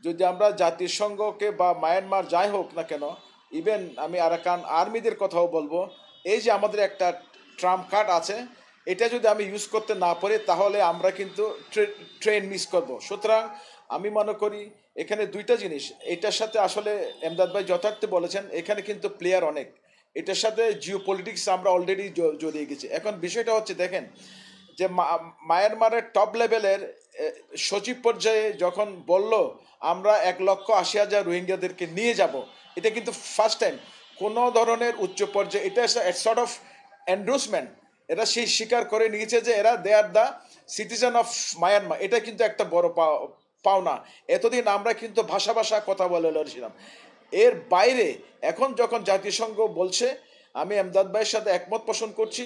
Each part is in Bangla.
যদি আমরা জাতিসংঘকে বা মায়ানমার যাই হোক না কেন, ইভেন আমি আরাকান আর্মিদের কথাও বলবো, এই যে আমাদের একটা ট্রাম্প কার্ড আছে, এটা যদি আমি ইউজ করতে না পারি তাহলে আমরা কিন্তু ট্রেন মিস করব। সুতরাং আমি মনে করি এখানে দুইটা জিনিস, এটার সাথে আসলে এমদাদ ভাই যথার্থ বলেছেন, এখানে কিন্তু প্লেয়ার অনেক, এটার সাথে জিও পলিটিক্স আমরা অলরেডি জড়িয়ে গেছি। এখন বিষয়টা হচ্ছে দেখেন যে মায়ানমারের টপ লেভেলের সচিব পর্যায়ে যখন বলল আমরা 1,80,000 রোহিঙ্গাদেরকে নিয়ে যাব, এটা কিন্তু ফার্স্ট টাইম কোনো ধরনের উচ্চ পর্যায়ে, এটা সর্ট অফ এন্ডোর্সমেন্ট, এরা সেই স্বীকার করে নিয়েছে যে এরা they are the citizen of Myanmar. এটা কিন্তু একটা বড় পাওনা। এতদিন আমরা কিন্তু ভাষা ভাষা কথা বলে লড়ছিলাম, এর বাইরে এখন যখন জাতিসংঘ বলছে, আমি এমদাদ ভাইয়ের সাথে একমত পোষণ করছি।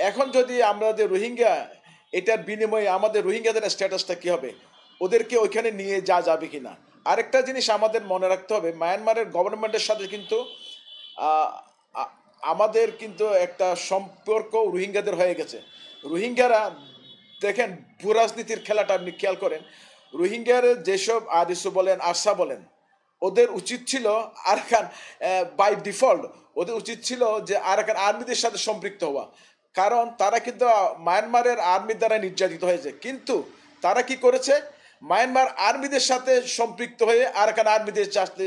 এখন যদি আমাদের রোহিঙ্গা, এটার বিনিময়ে আমাদের রোহিঙ্গাদের স্ট্যাটাসটা কী হবে, ওদেরকে ওইখানে নিয়ে যাবে কি না। আরেকটা জিনিস আমাদের মনে রাখতে হবে, মায়ানমারের গভর্নমেন্টের সাথে কিন্তু আমাদের কিন্তু একটা সম্পর্ক রোহিঙ্গাদের হয়ে গেছে। রোহিঙ্গারা দেখেন ভূরাজনীতির খেলাটা আপনি খেয়াল করেন, রোহিঙ্গার যেসব আরিসু বলেন আরসা বলেন, ওদের উচিত ছিল আরাকান, বাই ডিফল্ট ওদের উচিত ছিল যে আরাকান আর্মিদের সাথে সম্পৃক্ত হওয়া, কারণ তারা কিন্তু মায়ানমারের আর্মির দ্বারা নির্যাতিত হয়েছে। কিন্তু তারা কি করেছে, মায়ানমার আর্মিদের সাথে সম্পৃক্ত হয়ে আরাকান আর্মিদের সাথে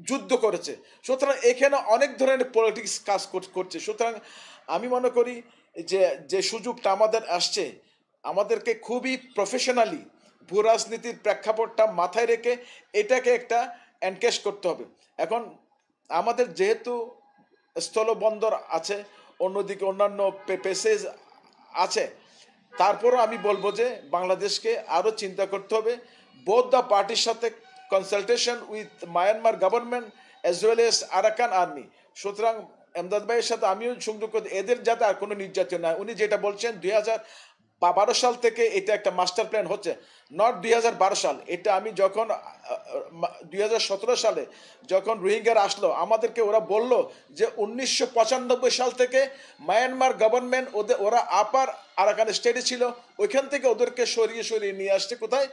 যুদ্ধ করেছে। সুতরাং এখানে অনেক ধরনের পলিটিক্স কাজ করছে। সুতরাং আমি মনে করি যে যে সুযোগটা আমাদের আসছে, আমাদেরকে খুবই প্রফেশনালি ভূ রাজনীতির প্রেক্ষাপটটা মাথায় রেখে এটাকে একটা এনকেশ করতে হবে। এখন আমাদের যেহেতু স্থলবন্দর আছে, অন্যদিকে অন্যান্য পেসেজ আছে, তারপরও আমি বলবো যে বাংলাদেশকে আরও চিন্তা করতে হবে বোথ দ্য পার্টির সাথে consultation with Myanmar government as well as Arakan army. সুতরাং এমদাদ ভাইয়ের সাথে আমিও সংযোগ করতে, এদের যাতে আর কোনো নির্যাতন নয়। উনি যেটা বলছেন 2012 সাল থেকে এটা একটা মাস্টার প্ল্যান হচ্ছে, নট 2012 সাল, এটা আমি যখন 2017 সালে যখন রোহিঙ্গারা আসলো আমাদেরকে ওরা বলল যে 1995 সাল থেকে মায়ানমার গভর্নমেন্ট ওরা আপার আরাকান স্টেটে ছিল, ওইখান থেকে ওদেরকে সরিয়ে সরিয়ে নিয়ে আসছে কোথায়,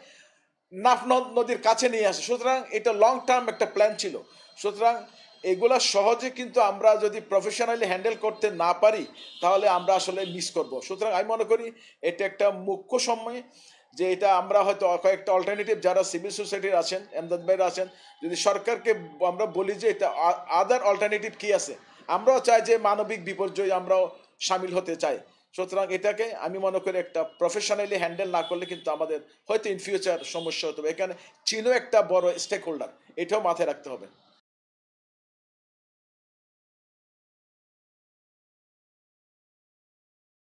নাফ নদীর কাছে নিয়ে আসে। সুতরাং এটা লং টার্ম একটা প্ল্যান ছিল। সুতরাং এগুলা সহজে কিন্তু আমরা যদি প্রফেশনালি হ্যান্ডেল করতে না পারি তাহলে আমরা আসলে মিস করব। সুতরাং আমি মনে করি এটা একটা মুখ্য সময়, যে এটা আমরা হয়তো কয়েকটা অল্টারনেটিভ যারা সিভিল সোসাইটির আছেন, এমদাদ ভাইরা আছেন, যদি সরকারকে আমরা বলি যে এটা আদার অল্টারনেটিভ কী আছে, আমরাও চাই যে মানবিক বিপর্যয় আমরাও সামিল হতে চাই। সুতরাং এটাকে আমি মনে করি একটা প্রফেশনালি হ্যান্ডেল না করলে কিন্তু আমাদের হয়তো ইন ফিউচার সমস্যা হতে হবে। এখানে চীনও একটা বড় স্টেক হোল্ডার, এটাও মাথায় রাখতে হবে।